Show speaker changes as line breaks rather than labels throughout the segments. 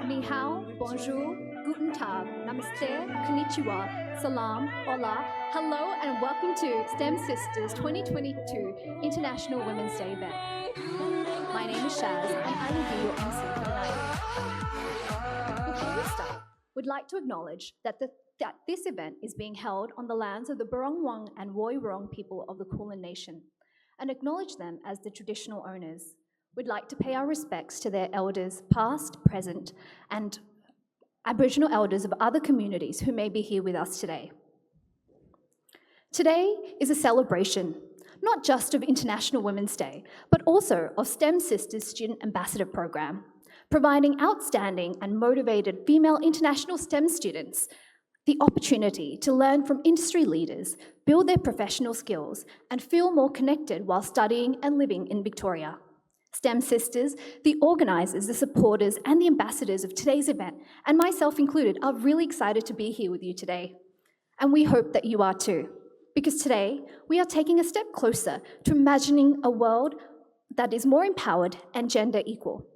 Ni hao, bonjour, guten tag, namaste, konnichiwa, salam, hola, hello, and welcome to STEM Sisters 2022 International Women's Day event. My name is Shaz, and I will be your MC for the night. Before we start, we'd like to acknowledge that this event is being held on the lands of the Burrungwang and Woiwurrung people of the Kulin Nation, and acknowledge them as the traditional owners. We'd like to pay our respects to their elders, past, present, and Aboriginal elders of other communities who may be here with us today. Today is a celebration, not just of International Women's Day, but also of STEM Sisters Student Ambassador Program, providing outstanding and motivated female international STEM students the opportunity to learn from industry leaders, build their professional skills, and feel more connected while studying and living in Victoria. STEM Sisters, the organisers, the supporters, and the ambassadors of today's event, and myself included, are really excited to be here with you today. And we hope that you are too, because today we are taking a step closer to imagining a world that is more empowered and gender equal,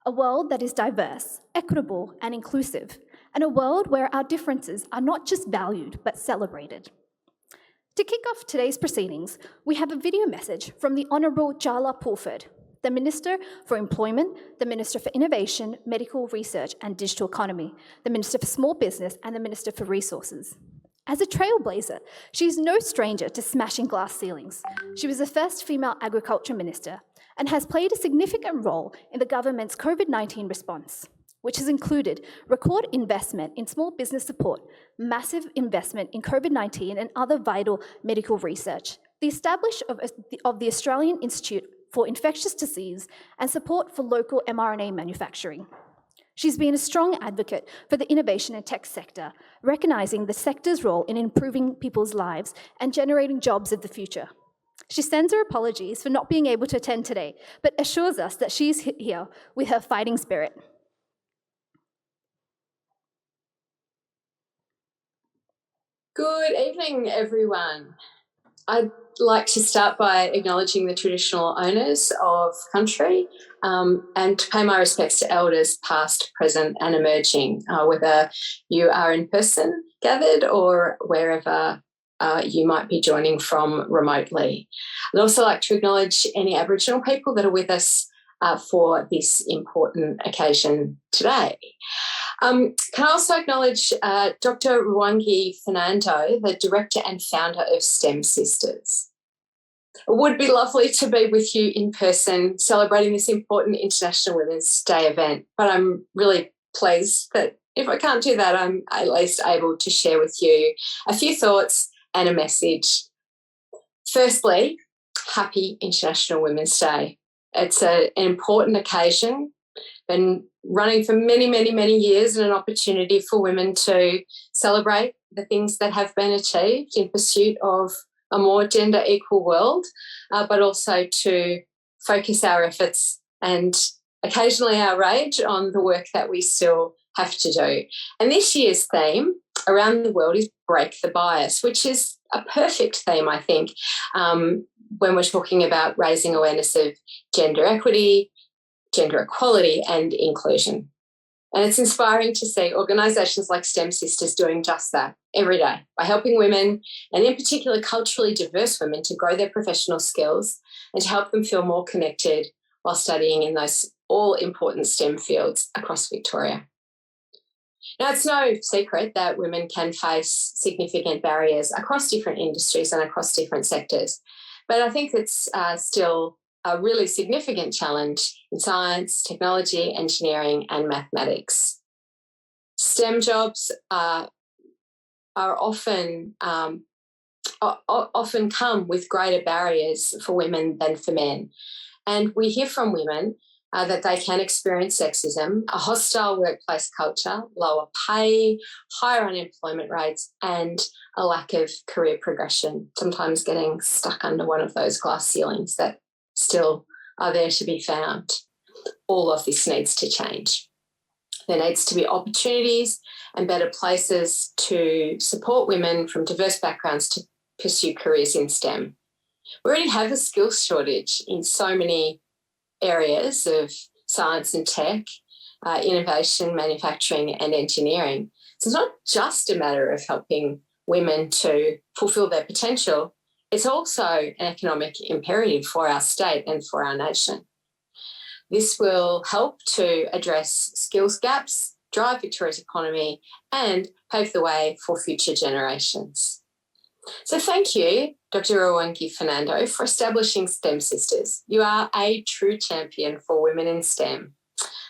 a world that is diverse, equitable, and inclusive, and a world where our differences are not just valued, but celebrated. To kick off today's proceedings, we have a video message from the Honourable Jala Pulford, the Minister for Employment, the Minister for Innovation, Medical Research and Digital Economy, the Minister for Small Business, and the Minister for Resources. As a trailblazer, she is no stranger to smashing glass ceilings. She was the first female Agriculture Minister and has played a significant role in the government's COVID-19 response, which has included record investment in small business support, massive investment in COVID-19 and other vital medical research, the establishment of the Australian Institute for Infectious Disease, and support for local mRNA manufacturing. She's been a strong advocate for the innovation and tech sector, recognising the sector's role in improving people's lives and generating jobs of the future. She sends her apologies for not being able to attend today, but assures us that she's here with her fighting spirit.
Good evening, everyone. I'd like to start by acknowledging the traditional owners of country and to pay my respects to elders past, present and emerging, whether you are in person gathered or wherever you might be joining from remotely. I'd also like to acknowledge any Aboriginal people that are with us for this important occasion today. Can I also acknowledge Dr. Ruwangi Fernando, the Director and Founder of STEM Sisters. It would be lovely to be with you in person celebrating this important International Women's Day event, but I'm really pleased that if I can't do that, I'm at least able to share with you a few thoughts and a message. Firstly, happy International Women's Day. It's an important occasion, been running for many, many, many years, and an opportunity for women to celebrate the things that have been achieved in pursuit of a more gender equal world, but also to focus our efforts and occasionally our rage on the work that we still have to do. And this year's theme around the world is Break the Bias, which is a perfect theme, I think, when we're talking about raising awareness of gender equity, gender equality and inclusion. And it's inspiring to see organisations like STEM Sisters doing just that every day by helping women, and in particular culturally diverse women, to grow their professional skills and to help them feel more connected while studying in those all-important STEM fields across Victoria. Now, it's no secret that women can face significant barriers across different industries and across different sectors, but I think it's still a really significant challenge in science, technology, engineering and mathematics. STEM jobs are often come with greater barriers for women than for men. And we hear from women that they can experience sexism, a hostile workplace culture, lower pay, higher unemployment rates, and a lack of career progression, sometimes getting stuck under one of those glass ceilings that still are there to be found. All of this needs to change. There needs to be opportunities and better places to support women from diverse backgrounds to pursue careers in STEM. We already have a skills shortage in so many areas of science and tech, innovation, manufacturing and engineering. So it's not just a matter of helping women to fulfil their potential, it's also an economic imperative for our state and for our nation. This will help to address skills gaps, drive Victoria's economy and pave the way for future generations. So thank you, Dr. Ruwangi Fernando, for establishing STEM Sisters. You are a true champion for women in STEM.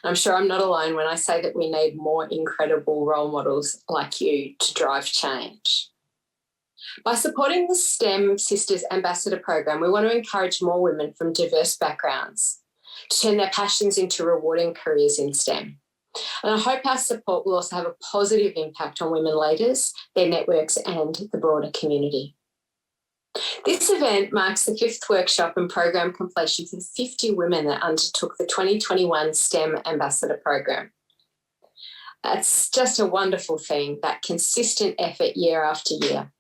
I'm sure I'm not alone when I say that we need more incredible role models like you to drive change. By supporting the STEM Sisters Ambassador Program, we want to encourage more women from diverse backgrounds to turn their passions into rewarding careers in STEM. And I hope our support will also have a positive impact on women leaders, their networks and the broader community. This event marks the 5th workshop and program completion for the 50 women that undertook the 2021 STEM Ambassador Program. It's just a wonderful thing, that consistent effort year after year.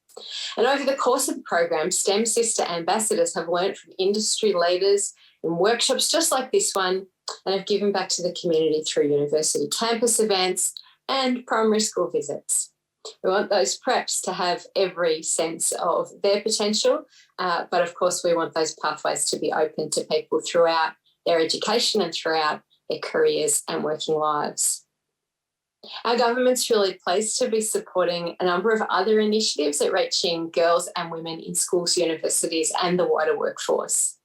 And over the course of the program, STEM Sister Ambassadors have learnt from industry leaders in workshops just like this one and have given back to the community through university campus events and primary school visits. We want those preps to have every sense of their potential, but of course we want those pathways to be open to people throughout their education and throughout their careers and working lives. Our government's really pleased to be supporting a number of other initiatives at reaching girls and women in schools, universities and the wider workforce.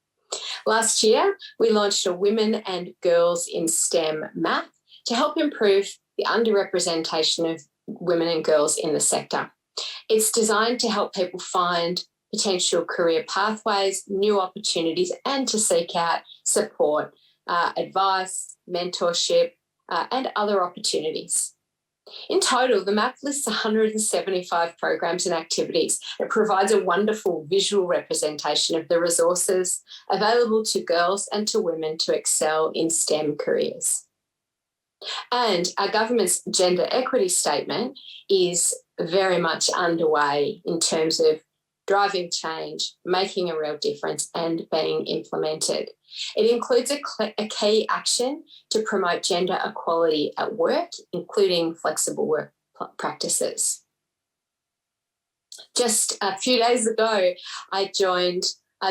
Last year, we launched a Women and Girls in STEM map to help improve the underrepresentation of women and girls in the sector. It's designed to help people find potential career pathways, new opportunities, and to seek out support, advice, mentorship, and other opportunities. In total, the map lists 175 programs and activities. It provides a wonderful visual representation of the resources available to girls and to women to excel in STEM careers. And our government's gender equity statement is very much underway in terms of driving change, making a real difference and being implemented. It includes a key action to promote gender equality at work, including flexible work practices. Just a few days ago, I joined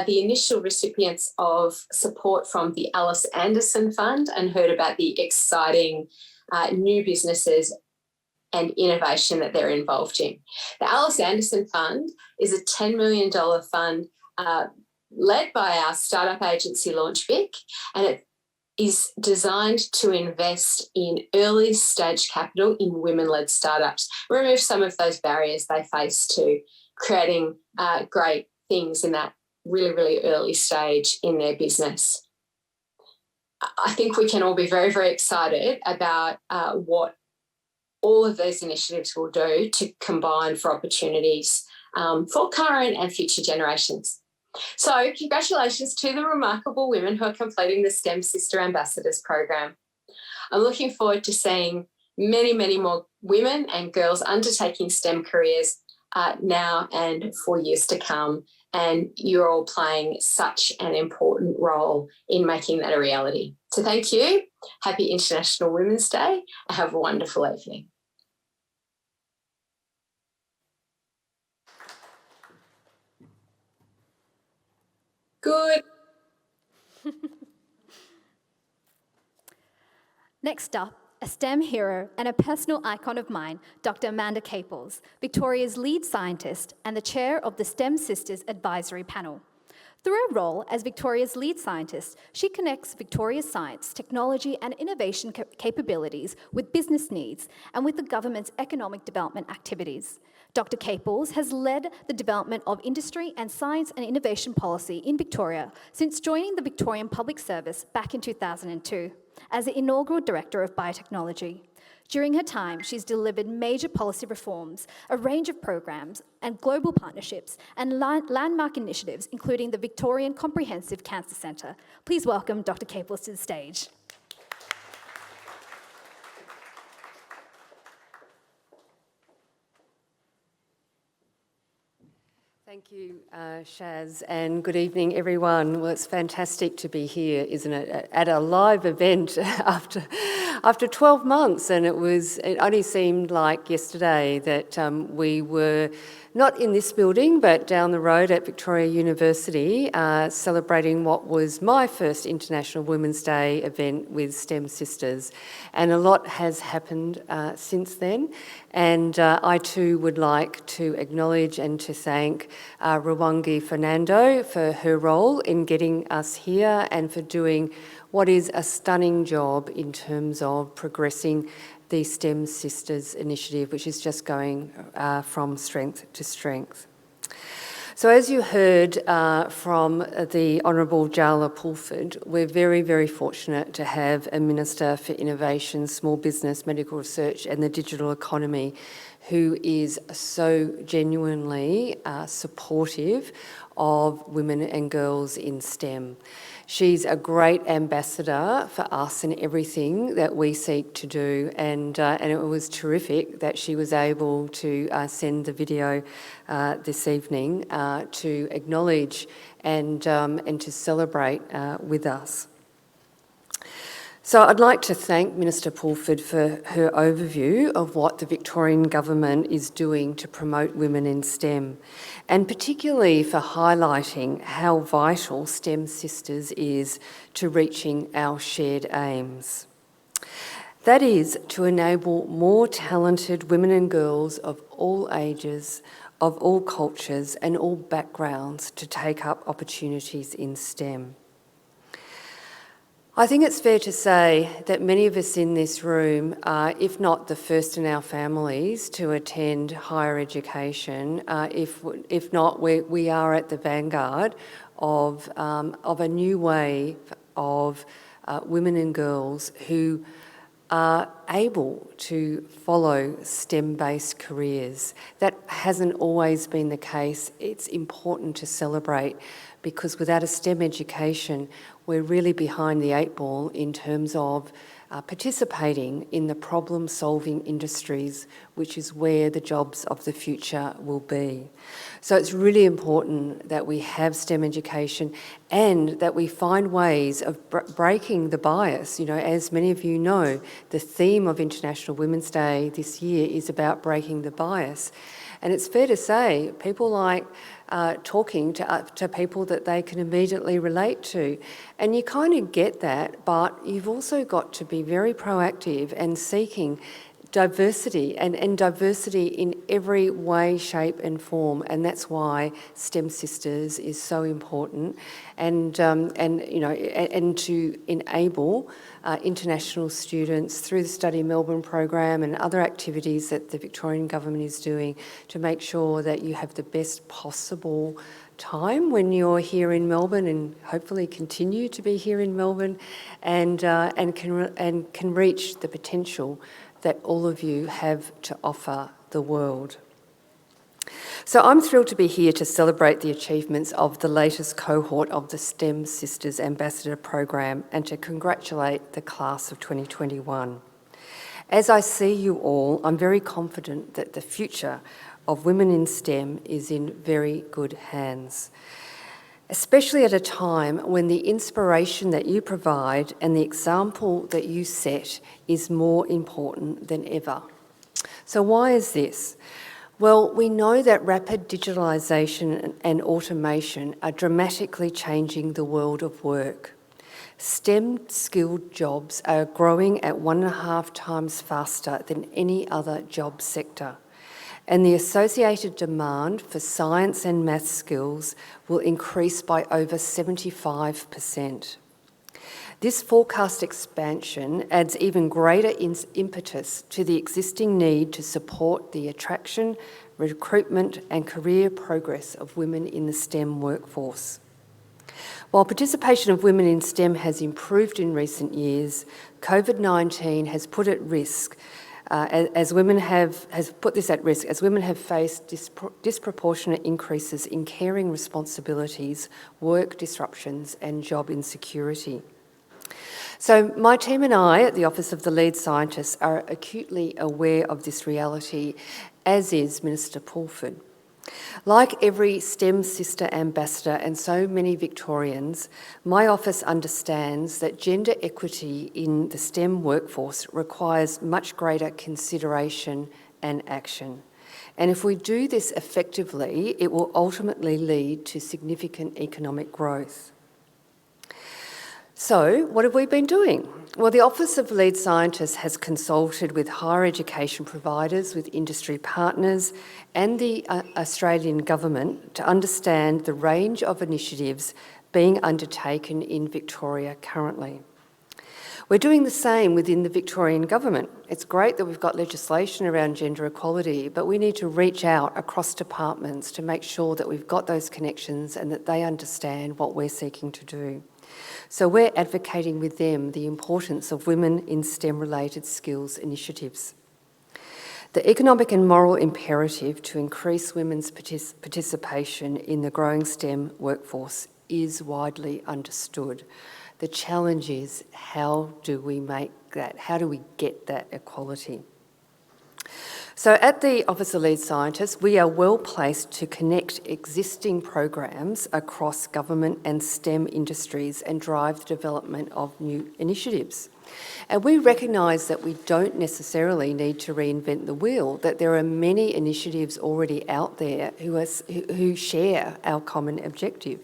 the initial recipients of support from the Alice Anderson Fund and heard about the exciting new businesses and innovation that they're involved in. The Alice Anderson Fund is a $10 million fund led by our startup agency LaunchVic, and it is designed to invest in early stage capital in women-led startups, remove some of those barriers they face to creating great things in that really, really early stage in their business. I think we can all be very, very excited about what all of these initiatives will do to combine for opportunities for current and future generations. So congratulations to the remarkable women who are completing the STEM Sister Ambassadors program. I'm looking forward to seeing many, many more women and girls undertaking STEM careers now and for years to come. And you're all playing such an important role in making that a reality. So thank you. Happy International Women's Day and have a wonderful evening. Good.
Next up, a STEM hero and a personal icon of mine, Dr. Amanda Caples, Victoria's lead scientist and the chair of the STEM Sisters Advisory Panel. Through her role as Victoria's lead scientist, she connects Victoria's science, technology and innovation capabilities with business needs and with the government's economic development activities. Dr. Caples has led the development of industry and science and innovation policy in Victoria since joining the Victorian Public Service back in 2002 as the inaugural Director of Biotechnology. During her time, she's delivered major policy reforms, a range of programs and global partnerships and landmark initiatives, including the Victorian Comprehensive Cancer Centre. Please welcome Dr. Caples to the stage.
Thank you, Shaz, and good evening, everyone. Well, it's fantastic to be here, isn't it, at a live event after 12 months, and it only seemed like yesterday that we were not in this building, but down the road at Victoria University, celebrating what was my first International Women's Day event with STEM Sisters. And a lot has happened since then. And I too would like to acknowledge and to thank Ruwangi Fernando for her role in getting us here and for doing what is a stunning job in terms of progressing the STEM Sisters initiative, which is just going from strength to strength. So as you heard from the Honourable Jala Pulford, we're very, very fortunate to have a Minister for Innovation, Small Business, Medical Research and the Digital Economy who is so genuinely supportive of women and girls in STEM. She's a great ambassador for us in everything that we seek to do, and it was terrific that she was able to send the video this evening to acknowledge and to celebrate with us. So I'd like to thank Minister Pulford for her overview of what the Victorian Government is doing to promote women in STEM, and particularly for highlighting how vital STEM Sisters is to reaching our shared aims. That is, to enable more talented women and girls of all ages, of all cultures and all backgrounds to take up opportunities in STEM. I think it's fair to say that many of us in this room are, if not the first in our families to attend higher education, if not, we are at the vanguard of a new wave of women and girls who are able to follow STEM-based careers. That hasn't always been the case. It's important to celebrate, because without a STEM education, we're really behind the eight ball in terms of participating in the problem-solving industries, which is where the jobs of the future will be. So it's really important that we have STEM education and that we find ways of breaking the bias. You know, as many of you know, the theme of International Women's Day this year is about breaking the bias. And it's fair to say people like talking to people that they can immediately relate to. And you kind of get that, but you've also got to be very proactive and seeking diversity and diversity in every way, shape and form. And that's why STEM Sisters is so important, and to enable international students through the Study Melbourne program and other activities that the Victorian Government is doing to make sure that you have the best possible time when you're here in Melbourne, and hopefully continue to be here in Melbourne, and can reach the potential that all of you have to offer the world. So I'm thrilled to be here to celebrate the achievements of the latest cohort of the STEM Sisters Ambassador Program and to congratulate the class of 2021. As I see you all, I'm very confident that the future of women in STEM is in very good hands, especially at a time when the inspiration that you provide and the example that you set is more important than ever. So why is this? Well, we know that rapid digitalisation and automation are dramatically changing the world of work. STEM-skilled jobs are growing at 1.5 times faster than any other job sector, and the associated demand for science and math skills will increase by over 75%. This forecast expansion adds even greater impetus to the existing need to support the attraction, recruitment and career progress of women in the STEM workforce. While participation of women in STEM has improved in recent years, COVID-19 has put at risk as women have faced disproportionate increases in caring responsibilities, work disruptions and job insecurity. So my team and I at the Office of the Lead Scientist are acutely aware of this reality, as is Minister Pulford. Like every STEM sister ambassador and so many Victorians, my office understands that gender equity in the STEM workforce requires much greater consideration and action. And if we do this effectively, it will ultimately lead to significant economic growth. So, what have we been doing? Well, the Office of Lead Scientist has consulted with higher education providers, with industry partners and the Australian Government to understand the range of initiatives being undertaken in Victoria currently. We're doing the same within the Victorian Government. It's great that we've got legislation around gender equality, but we need to reach out across departments to make sure that we've got those connections and that they understand what we're seeking to do. So we're advocating with them the importance of women in STEM-related skills initiatives. The economic and moral imperative to increase women's participation in the growing STEM workforce is widely understood. The challenge is, how do we make that? How do we get that equality? So at the Office of Lead Scientist, we are well placed to connect existing programs across government and STEM industries and drive the development of new initiatives. And we recognise that we don't necessarily need to reinvent the wheel, that there are many initiatives already out there who share our common objective.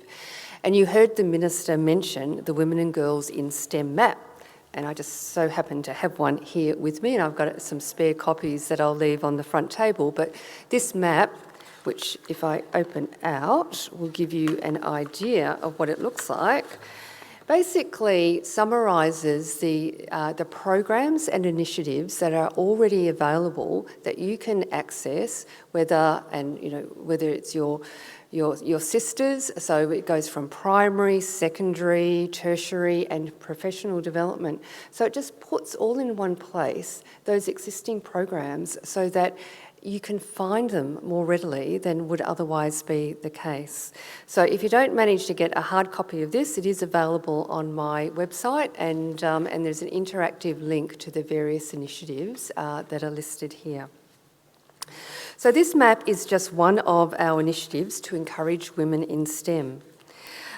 And you heard the Minister mention the Women and Girls in STEM map. And I just so happen to have one here with me, and I've got some spare copies that I'll leave on the front table. But this map, which if I open out, will give you an idea of what it looks like, basically summarises the programs and initiatives that are already available that you can access, whether it's your sisters, so it goes from primary, secondary, tertiary and professional development. So it just puts all in one place those existing programs so that you can find them more readily than would otherwise be the case. So if you don't manage to get a hard copy of this, it is available on my website, and there's an interactive link to the various initiatives that are listed here. So this map is just one of our initiatives to encourage women in STEM.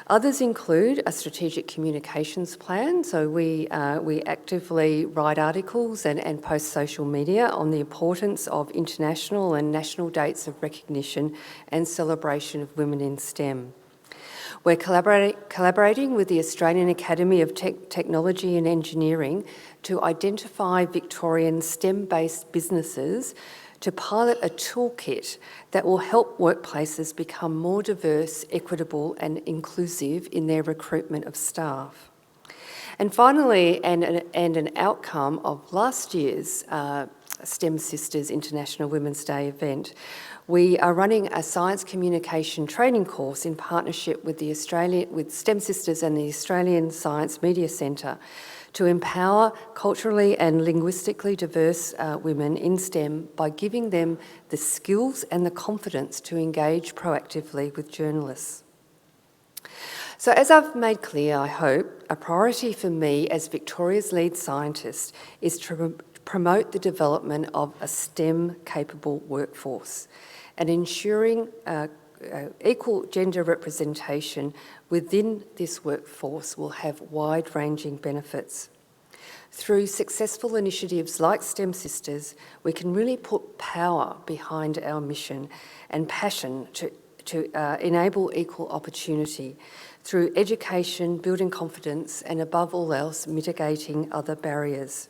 Others include a strategic communications plan. So we actively write articles and post social media on the importance of international and national dates of recognition and celebration of women in STEM. We're collaborating with the Australian Academy of Technology and Engineering to identify Victorian STEM-based businesses to pilot a toolkit that will help workplaces become more diverse, equitable and inclusive in their recruitment of staff. And finally, and an outcome of last year's STEM Sisters International Women's Day event, we are running a science communication training course in partnership with with STEM Sisters and the Australian Science Media Centre to empower culturally and linguistically diverse women in STEM by giving them the skills and the confidence to engage proactively with journalists. So as I've made clear, I hope, a priority for me as Victoria's lead scientist is to promote the development of a STEM-capable workforce and ensuring equal gender representation within this workforce will have wide-ranging benefits. Through successful initiatives like STEM Sisters, we can really put power behind our mission and passion to enable equal opportunity through education, building confidence, and above all else, mitigating other barriers.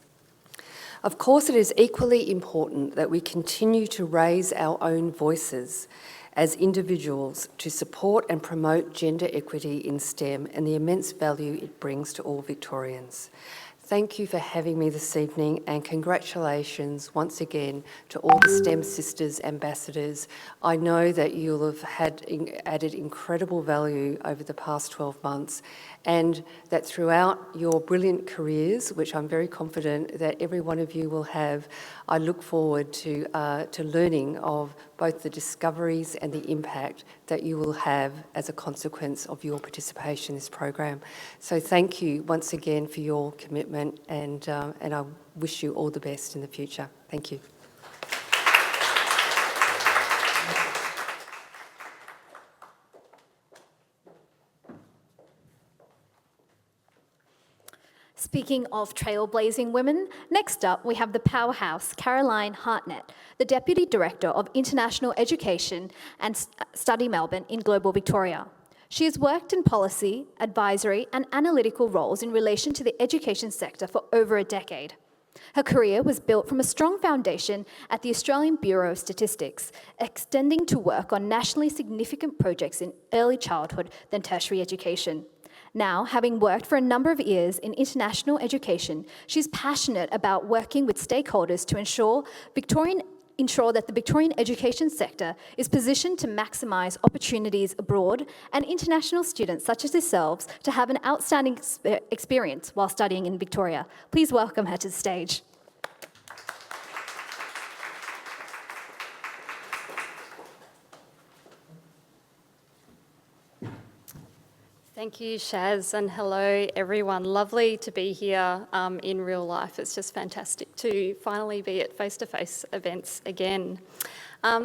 Of course, it is equally important that we continue to raise our own voices as individuals to support and promote gender equity in STEM and the immense value it brings to all Victorians. Thank you for having me this evening, and congratulations once again to all the STEM Sisters ambassadors. I know that you'll have added incredible value over the past 12 months, and that throughout your brilliant careers, which I'm very confident that every one of you will have, I look forward to learning of both the discoveries and the impact that you will have as a consequence of your participation in this program. So thank you once again for your commitment, and I wish you all the best in the future. Thank you.
speaking of trailblazing women, next up we have the powerhouse Caroline Hartnett, the Deputy Director of International Education and Study Melbourne in Global Victoria. She has worked in policy, advisory and analytical roles in relation to the education sector for over a decade. Her career was built from a strong foundation at the Australian Bureau of Statistics, extending to work on nationally significant projects in early childhood then tertiary education. Now, having worked for a number of years in international education, she's passionate about working with stakeholders to ensure that the Victorian education sector is positioned to maximise opportunities abroad and international students such as yourselves to have an outstanding experience while studying in Victoria. Please welcome her to the stage.
Thank you, Shaz, and hello, everyone. Lovely to be here in real life. It's just fantastic to finally be at face-to-face events again.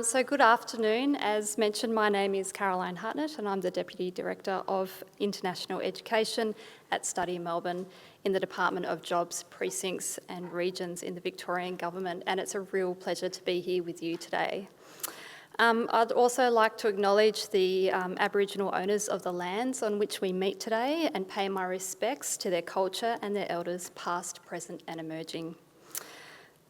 So good afternoon. As mentioned, my name is Caroline Hartnett and I'm the Deputy Director of International Education at Study Melbourne in the Department of Jobs, Precincts and Regions in the Victorian Government, and it's a real pleasure to be here with you today. I'd also like to acknowledge the Aboriginal owners of the lands on which we meet today and pay my respects to their culture and their elders past, present and emerging.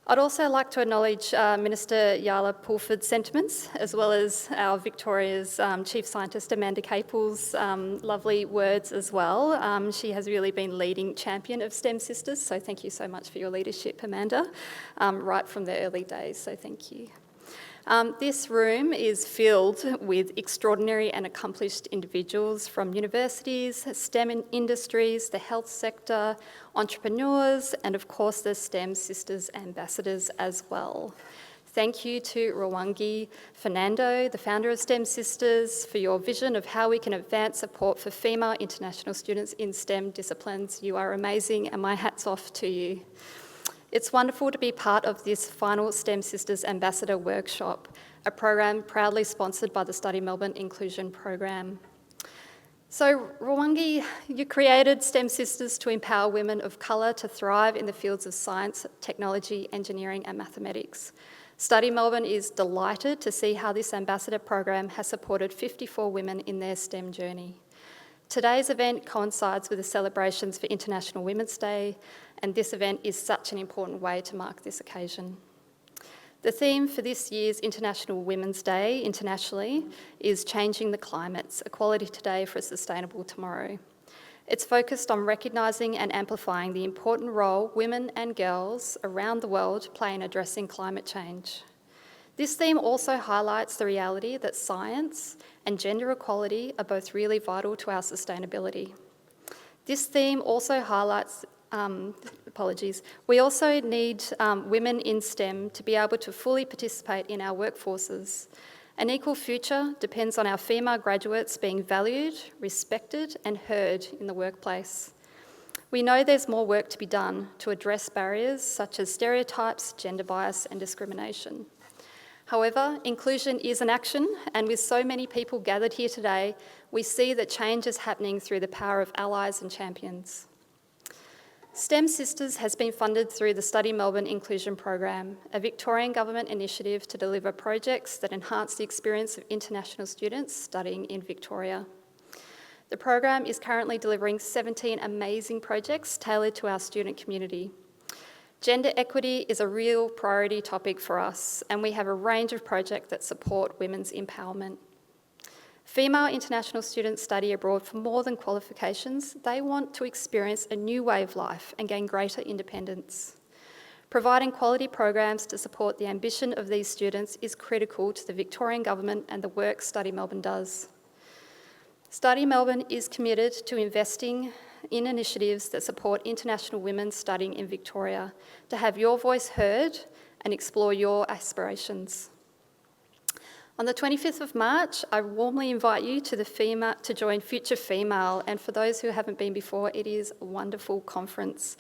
I'd also like to acknowledge Minister Yala Pulford's sentiments, as well as our Victoria's Chief Scientist Amanda Capel's lovely words as well. She has really been leading champion of STEM Sisters, so thank you so much for your leadership, Amanda, right from the early days, so thank you. This room is filled with extraordinary and accomplished individuals from universities, STEM industries, the health sector, entrepreneurs, and of course the STEM Sisters ambassadors as well. Thank you to Ruwangi Fernando, the founder of STEM Sisters, for your vision of how we can advance support for female international students in STEM disciplines. You are amazing and my hat's off to you. It's wonderful to be part of this final STEM Sisters Ambassador Workshop, a program proudly sponsored by the Study Melbourne Inclusion Program. So, Ruwangi, you created STEM Sisters to empower women of colour to thrive in the fields of science, technology, engineering and mathematics. Study Melbourne is delighted to see how this Ambassador Program has supported 54 women in their STEM journey. Today's event coincides with the celebrations for International Women's Day, and this event is such an important way to mark this occasion. The theme for this year's International Women's Day internationally is Changing the Climates, Equality Today for a Sustainable Tomorrow. It's focused on recognising and amplifying the important role women and girls around the world play in addressing climate change. This theme also highlights the reality that science and gender equality are both really vital to our sustainability. This theme also highlights, we also need women in STEM to be able to fully participate in our workforces. An equal future depends on our female graduates being valued, respected and heard in the workplace. We know there's more work to be done to address barriers such as stereotypes, gender bias and discrimination. However, inclusion is an action, and with so many people gathered here today, we see that change is happening through the power of allies and champions. STEM Sisters has been funded through the Study Melbourne Inclusion Program, a Victorian Government initiative to deliver projects that enhance the experience of international students studying in Victoria. The program is currently delivering 17 amazing projects tailored to our student community. Gender equity is a real priority topic for us, and we have a range of projects that support women's empowerment. Female international students study abroad for more than qualifications. They want to experience a new way of life and gain greater independence. Providing quality programs to support the ambition of these students is critical to the Victorian Government and the work Study Melbourne does. Study Melbourne is committed to investing in initiatives that support international women studying in Victoria to have your voice heard and explore your aspirations. On the 25th of March, I warmly invite you to join Future Female, and for those who haven't been before, it is a wonderful conference.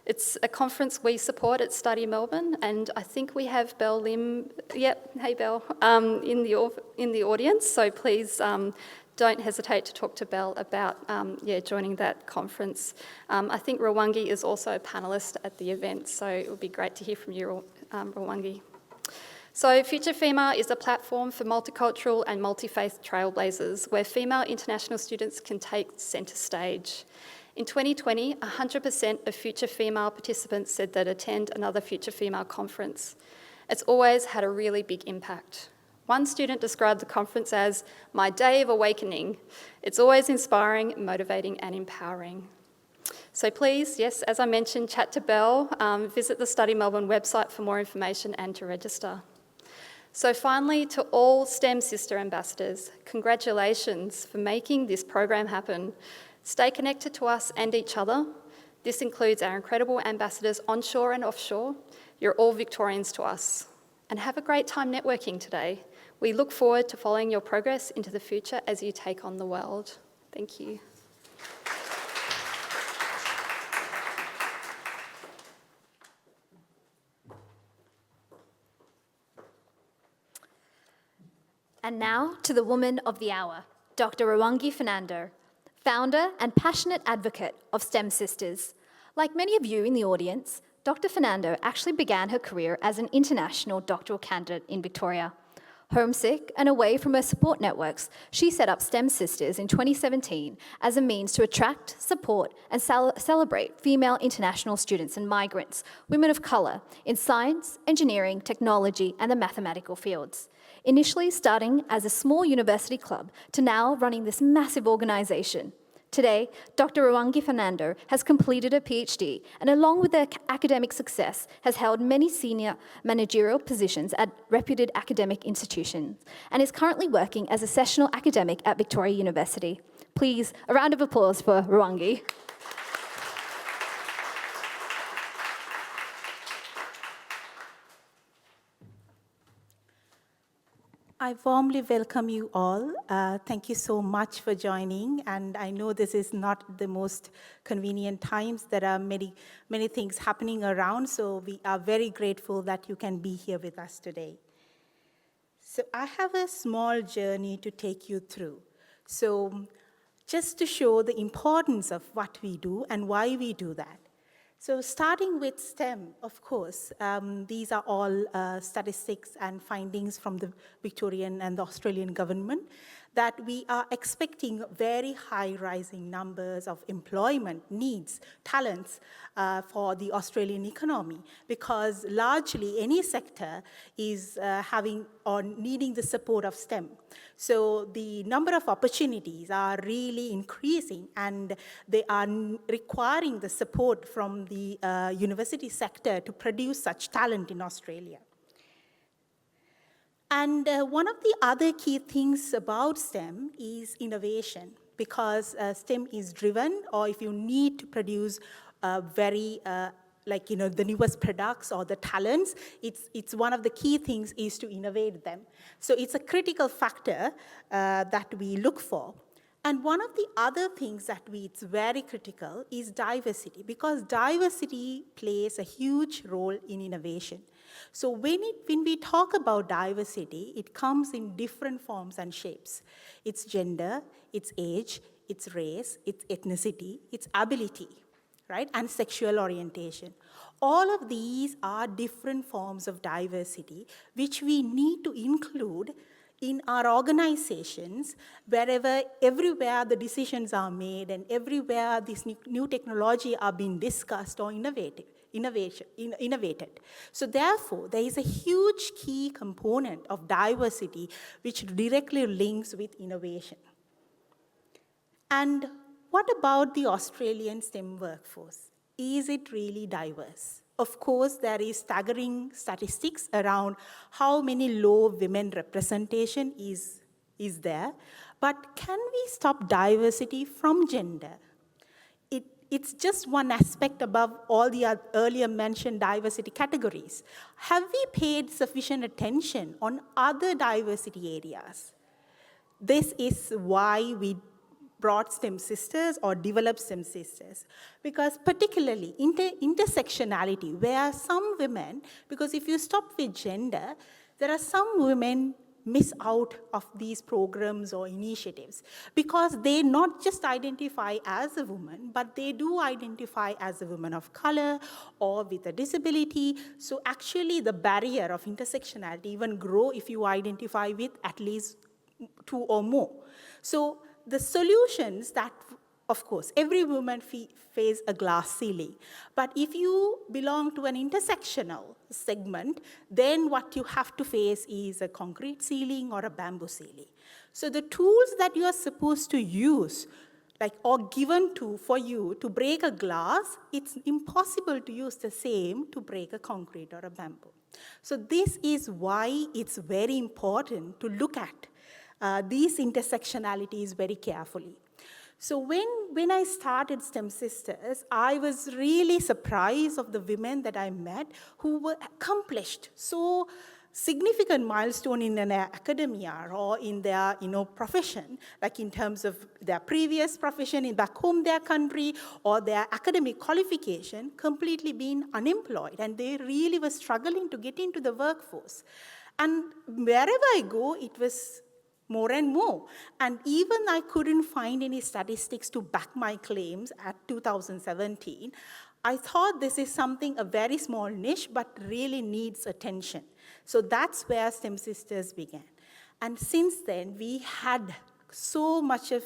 It's a conference we support at Study Melbourne, and I think we have Belle Lim, hey Belle, in the audience, so please don't hesitate to talk to Belle about joining that conference. I think Ruwangi is also a panellist at the event, so it would be great to hear from you, Ruwangi. So Future Female is a platform for multicultural and multi-faith trailblazers where female international students can take centre stage. In 2020, 100% of Future Female participants said they'd attend another Future Female conference. It's always had a really big impact. One student described the conference as my day of awakening. It's always inspiring, motivating and empowering. So please, yes, as I mentioned, chat to Belle, visit the Study Melbourne website for more information and to register. So finally, to all STEM Sister Ambassadors, congratulations for making this program happen. Stay connected to us and each other. This includes our incredible ambassadors onshore and offshore. You're all Victorians to us. And have a great time networking today. We look forward to following your progress into the future as you take on the world. Thank you.
And now to the woman of the hour, Dr. Ruwangi Fernando, founder and passionate advocate of STEM Sisters. Like many of you in the audience, Dr. Fernando actually began her career as an international doctoral candidate in Victoria. Homesick and away from her support networks, she set up STEM Sisters in 2017 as a means to attract, support and celebrate female international students and migrants, women of colour, in science, engineering, technology and the mathematical fields. Initially starting as a small university club to now running this massive organisation. Today, Dr. Ruwangi Fernando has completed a PhD and along with her academic success has held many senior managerial positions at reputed academic institutions and is currently working as a sessional academic at Victoria University. Please, a round of applause for Ruwangi.
I warmly welcome you all. Thank you so much for joining. And I know this is not the most convenient times. There are many things happening around. So we are very grateful that you can be here with us today. So I have a small journey to take you through. So just to show the importance of what we do and why we do that. So starting with STEM, of course, these are all statistics and findings from the Victorian and the Australian government that we are expecting very high rising numbers of employment needs, talents for the Australian economy, because largely any sector is having or needing the support of STEM. So the number of opportunities are really increasing and they are requiring the support from the university sector to produce such talent in Australia. And one of the other key things about STEM is innovation, because STEM is driven, or if you need to produce the newest products or the talents, it's one of the key things is to innovate them. So it's a critical factor that we look for. And one of the other things that it's very critical is diversity, because diversity plays a huge role in innovation. So when we talk about diversity, it comes in different forms and shapes. It's gender, it's age, it's race, it's ethnicity, it's ability, right? And sexual orientation. All of these are different forms of diversity, which we need to include in our organizations, everywhere the decisions are made and everywhere this new technology are being discussed or innovated. So therefore, there is a huge key component of diversity which directly links with innovation. And what about the Australian STEM workforce? Is it really diverse? Of course, there is staggering statistics around how many low women representation is there, but can we stop diversity from gender? It's just one aspect above all the earlier mentioned diversity categories. Have we paid sufficient attention on other diversity areas? This is why we brought STEM Sisters or developed STEM Sisters, because particularly intersectionality, where some women, because if you stop with gender, there are some women miss out of these programs or initiatives because they not just identify as a woman, but they do identify as a woman of color or with a disability. So actually the barrier of intersectionality even grow if you identify with at least 2 or more. So the solutions that, of course, every woman face a glass ceiling. But if you belong to an intersectional segment, then what you have to face is a concrete ceiling or a bamboo ceiling. So the tools that you are supposed to use, or given for you to break a glass, it's impossible to use the same to break a concrete or a bamboo. So this is why it's very important to look at these intersectionalities very carefully. So when I started STEM Sisters, I was really surprised of the women that I met who were accomplished so significant milestone in an academia or in their profession, like in terms of their previous profession in back home, their country, or their academic qualification, completely being unemployed. And they really were struggling to get into the workforce. And wherever I go, it was more and more. And even I couldn't find any statistics to back my claims at 2017. I thought this is something, a very small niche, but really needs attention. So that's where STEM Sisters began. And since then, we had so much of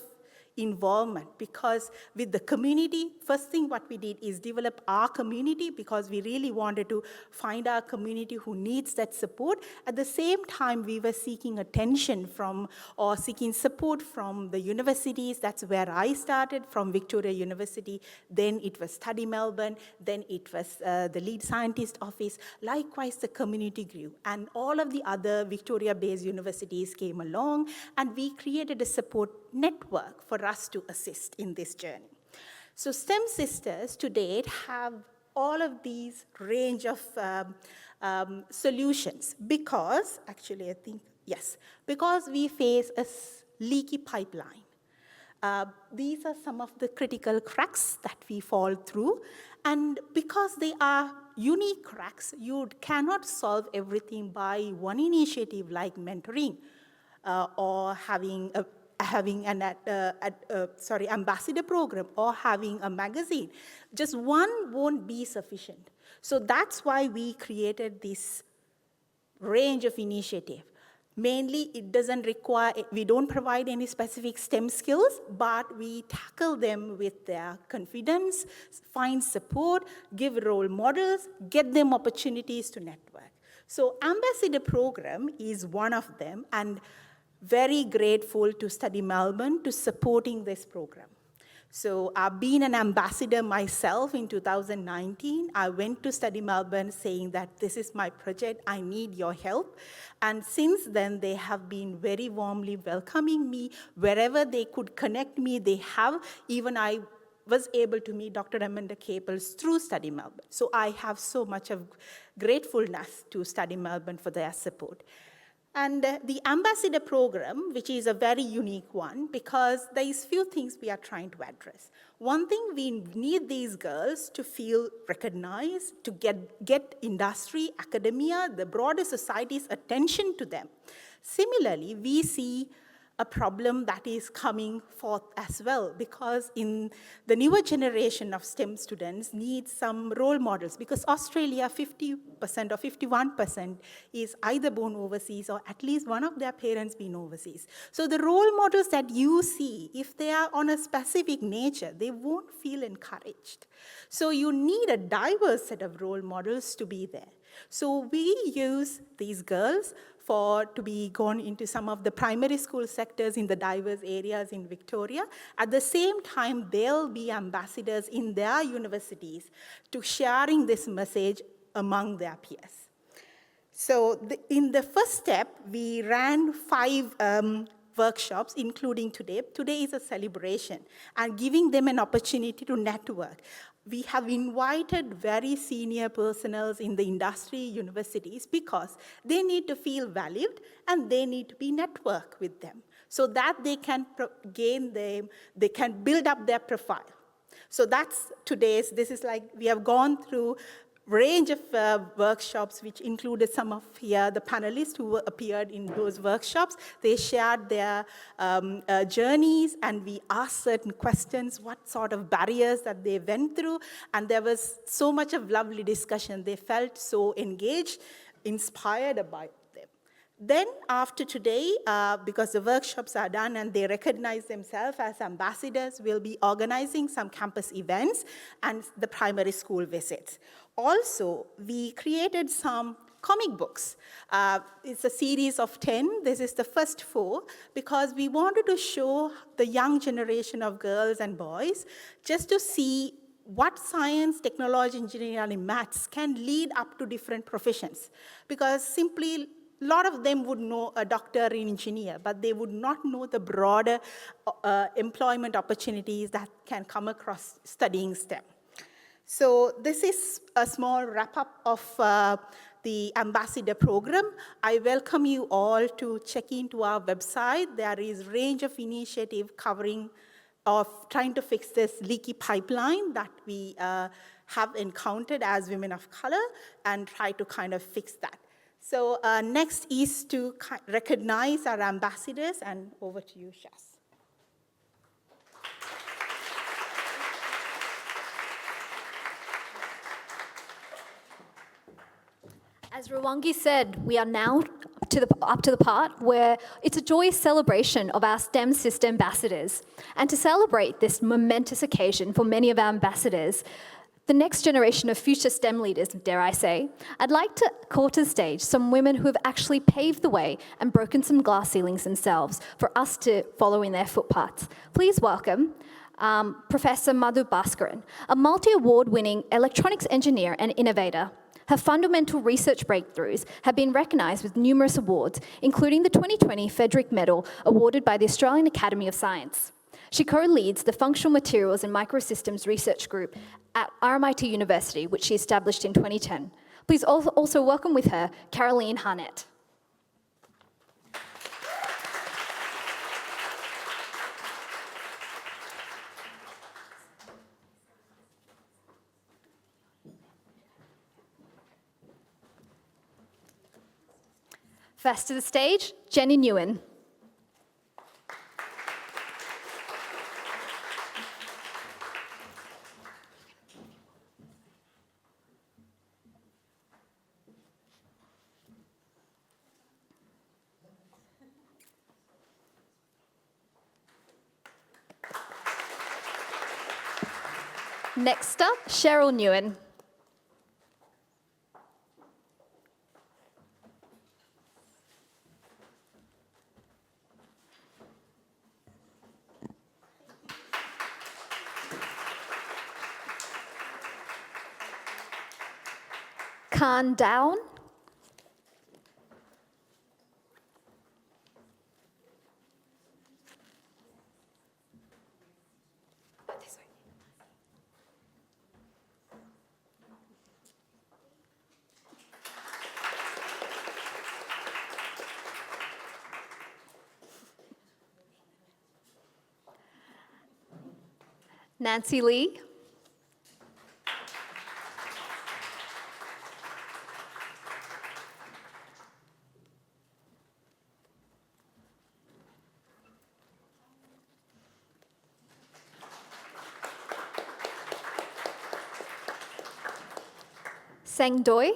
involvement because with the community, first thing what we did is develop our community because we really wanted to find our community who needs that support. At the same time, we were seeking attention from or seeking support from the universities. That's where I started, from Victoria University. Then it was Study Melbourne. Then it was the lead scientist office. Likewise, the community grew. And all of the other Victoria-based universities came along, and we created a support network for us to assist in this journey. So STEM Sisters to date have all of these range of solutions because, actually I think, yes, because we face a leaky pipeline. These are some of the critical cracks that we fall through, and because they are unique cracks, you cannot solve everything by one initiative like mentoring or having an ambassador program or having a magazine. Just one won't be sufficient. So that's why we created this range of initiative. Mainly, it doesn't require, we don't provide any specific STEM skills, but we tackle them with their confidence, find support, give role models, get them opportunities to network. So ambassador program is one of them, and very grateful to Study Melbourne to supporting this program. So I've been an ambassador myself in 2019. I went to Study Melbourne saying that this is my project, I need your help. And since then, they have been very warmly welcoming me. Wherever they could connect me, they have. Even I was able to meet Dr. Amanda Capels through Study Melbourne. So I have so much of gratefulness to Study Melbourne for their support. And the ambassador program, which is a very unique one, because there is few things we are trying to address. One thing, we need these girls to feel recognized, to get industry, academia, the broader society's attention to them. Similarly, we see a problem that is coming forth as well, because in the newer generation of STEM students need some role models, because Australia, 50% or 51% is either born overseas or at least one of their parents been overseas. So the role models that you see, if they are on a specific nature, they won't feel encouraged. So you need a diverse set of role models to be there. So we use these girls to be gone into some of the primary school sectors in the diverse areas in Victoria. At the same time, they'll be ambassadors in their universities to sharing this message among their peers. So in the first step, we ran 5 workshops, including today. Today is a celebration and giving them an opportunity to network. We have invited very senior personnel in the industry universities because they need to feel valued and they need to be networked with them so that they can they can build up their profile. So that's this is like we have gone through range of workshops, which included some of the panelists who appeared in those workshops. They shared their journeys, and we asked certain questions, what sort of barriers that they went through, and there was so much of lovely discussion. They felt so engaged, inspired by them. Then after today, because the workshops are done and they recognize themselves as ambassadors, we'll be organizing some campus events and the primary school visits. Also, we created some comic books. It's a series of 10. This is the first 4, because we wanted to show the young generation of girls and boys just to see what science, technology, engineering, and maths can lead up to different professions. Because simply, a lot of them would know a doctor or an engineer, but they would not know the broader employment opportunities that can come across studying STEM. So this is a small wrap-up of the ambassador program. I welcome you all to check into our website. There is a range of initiative covering of trying to fix this leaky pipeline that we have encountered as women of color, and try to kind of fix that. So next is to recognize our ambassadors, and over to you, Shaz.
As Ruwangi said, we are now up to the part where it's a joyous celebration of our STEM sister ambassadors. And to celebrate this momentous occasion for many of our ambassadors, the next generation of future STEM leaders, dare I say, I'd like to call to the stage some women who have actually paved the way and broken some glass ceilings themselves for us to follow in their footpaths. Please welcome Professor Madhu Bhaskaran, a multi-award-winning electronics engineer and innovator. Her fundamental research breakthroughs have been recognised with numerous awards, including the 2020 Frederick Medal awarded by the Australian Academy of Science. She co-leads the Functional Materials and Microsystems Research Group at RMIT University, which she established in 2010. Please also welcome with her Caroline Harnett. First to the stage, Jenny Nguyen. Next up, Cheryl Nguyen. Khan Down. Nancy Lee. Sang Doi.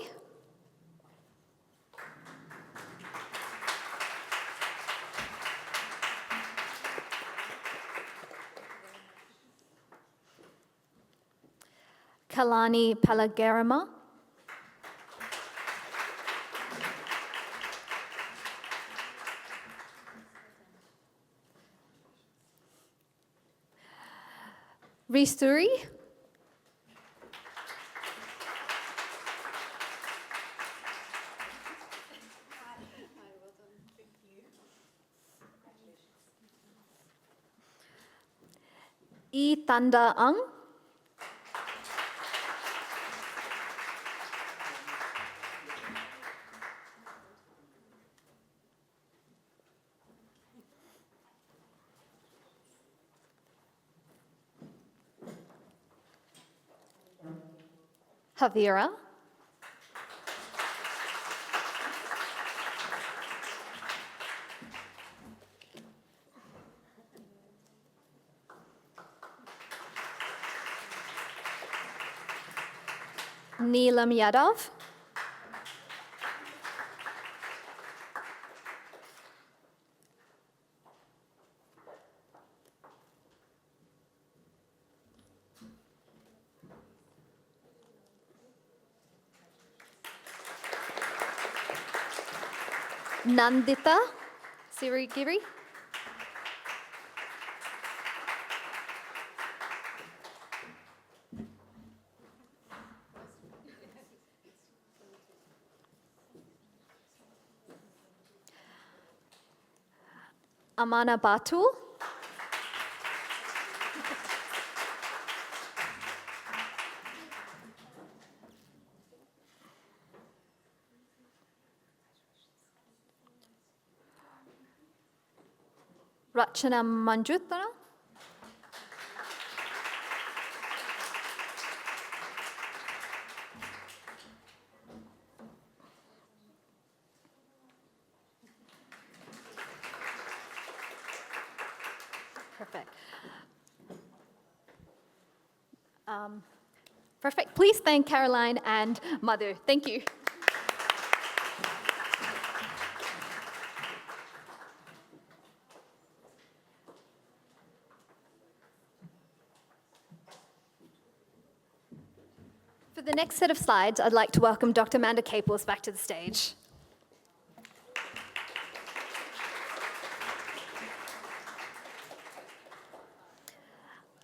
Kalani Palagarama. Risturi. E Tanda Ang. Javira. Neelam Yadav. Nandita Sirigiri. Amana Batul. Rachana Manjutra. Perfect. Perfect. Please thank Caroline and Madhu. Thank you. For the next set of slides, I'd like to welcome Dr. Amanda Caples back to the stage.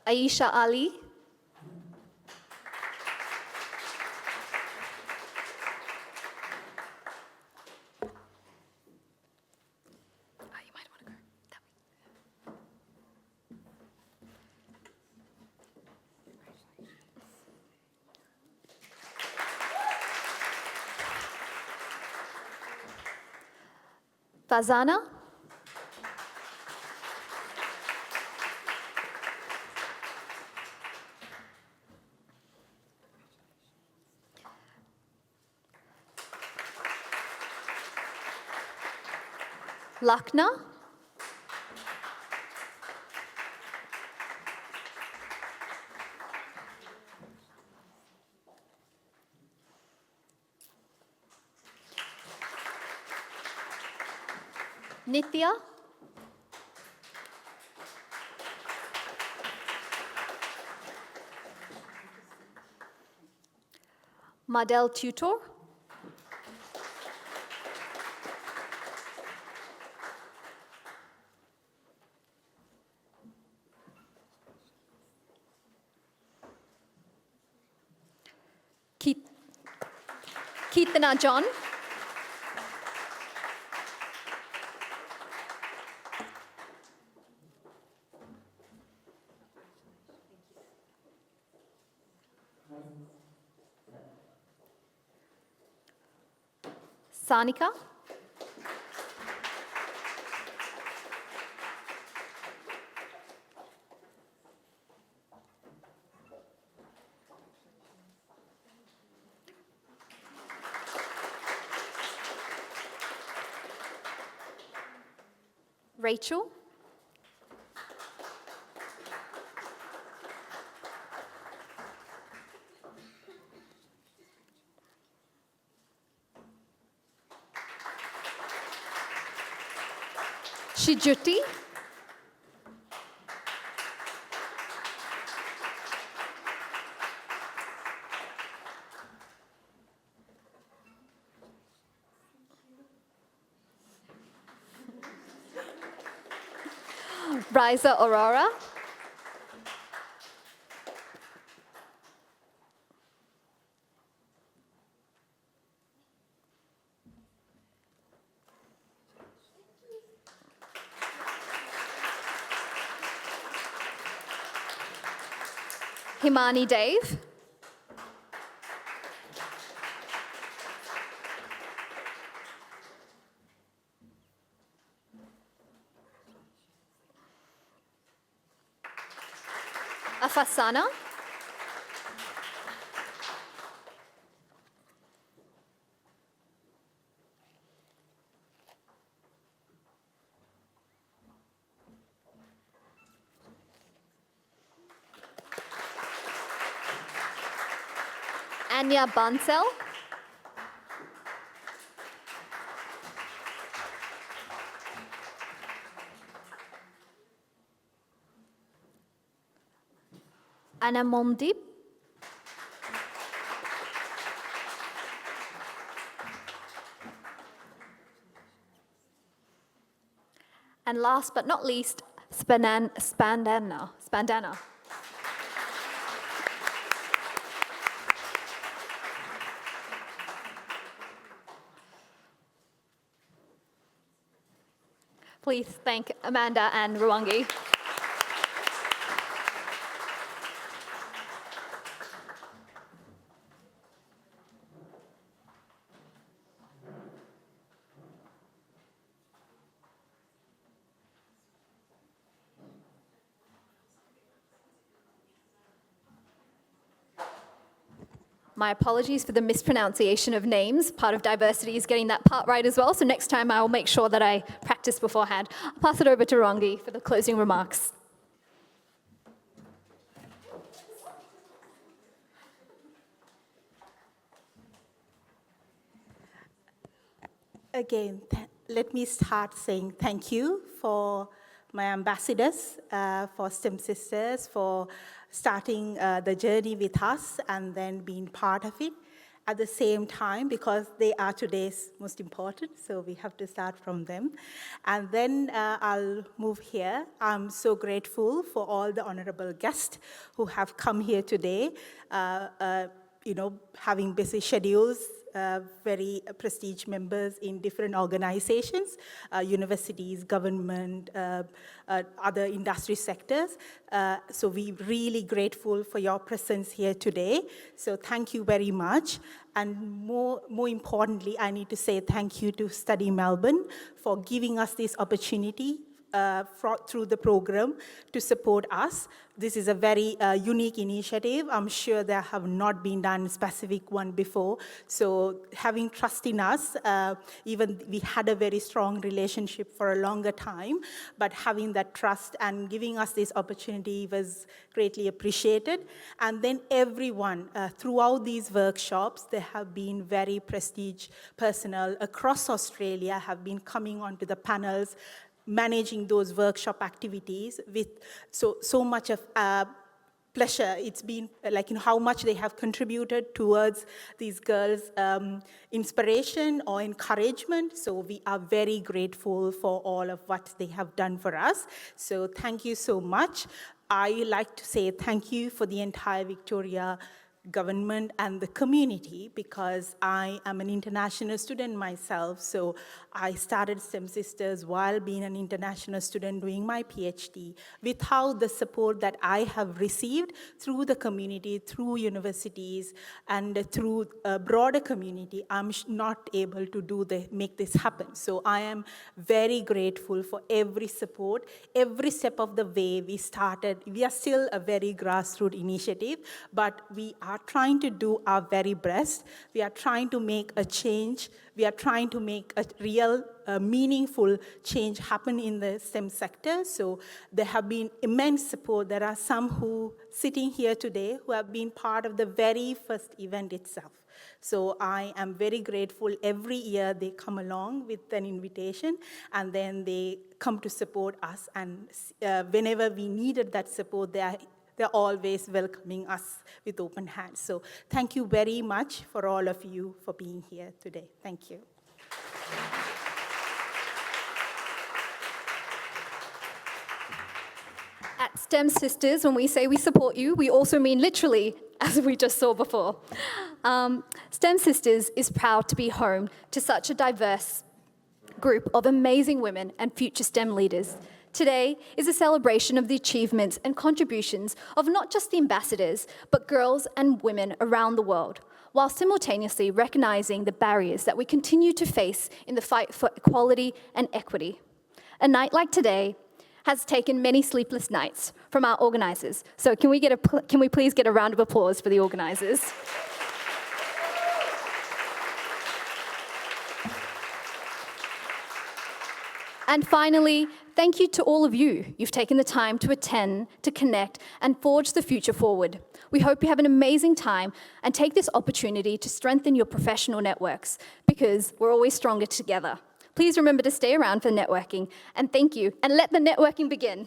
Aisha Ali. You might want to go that way. Fazana. Lakna. Nithya. Madel Tutor. Keethana John. Sanika. Rachel. Shijuti. Riza Aurora. Himani Dave. Afasana. Anya Bansel. Anna Mondip. And last but not least, Spandana. Please thank Amanda and Ruwangi. My apologies for the mispronunciation of names. Part of diversity is getting that part right as well, so next time I will make sure that I practice beforehand. I'll pass it over to Ruwangi for the closing remarks.
Again, let me start saying thank you for my ambassadors, for STEM Sisters, for starting the journey with us and then being part of it at the same time, because they are today's most important, so we have to start from them. And then I'll move here. I'm so grateful for all the honorable guests who have come here today, having busy schedules, very prestige members in different organizations, universities, government, other industry sectors. So we're really grateful for your presence here today. So thank you very much. And more importantly, I need to say thank you to Study Melbourne for giving us this opportunity through the program to support us. This is a very unique initiative. I'm sure there have not been done a specific one before. So having trust in us, even we had a very strong relationship for a longer time, but having that trust and giving us this opportunity was greatly appreciated. And then everyone, throughout these workshops, there have been very prestige personnel across Australia have been coming onto the panels, managing those workshop activities with so much of pleasure. It's been like how much they have contributed towards these girls' inspiration or encouragement. So we are very grateful for all of what they have done for us. So thank you so much. I like to say thank you for the entire Victoria government and the community, because I am an international student myself. So I started STEM Sisters while being an international student doing my PhD. Without the support that I have received through the community, through universities, and through a broader community, I'm not able to make this happen. So I am very grateful for every support, every step of the way we started. We are still a very grassroots initiative, but we are trying to do our very best. We are trying to make a change. We are trying to make a real, meaningful change happen in the STEM sector. So there have been immense support. There are some who sitting here today who have been part of the very first event itself. So I am very grateful. Every year they come along with an invitation, and then they come to support us. And whenever we needed that support, they're always welcoming us with open hands. So thank you very much for all of you for being here today. Thank you.
At STEM Sisters, when we say we support you, we also mean literally, as we just saw before. STEM Sisters is proud to be home to such a diverse group of amazing women and future STEM leaders. Today is a celebration of the achievements and contributions of not just the ambassadors, but girls and women around the world, while simultaneously recognising the barriers that we continue to face in the fight for equality and equity. A night like today has taken many sleepless nights from our organisers. So can we please get a round of applause for the organisers? And finally, thank you to all of you. You've taken the time to attend, to connect, and forge the future forward. We hope you have an amazing time and take this opportunity to strengthen your professional networks, because we're always stronger together. Please remember to stay around for networking, and thank you, and let the networking begin.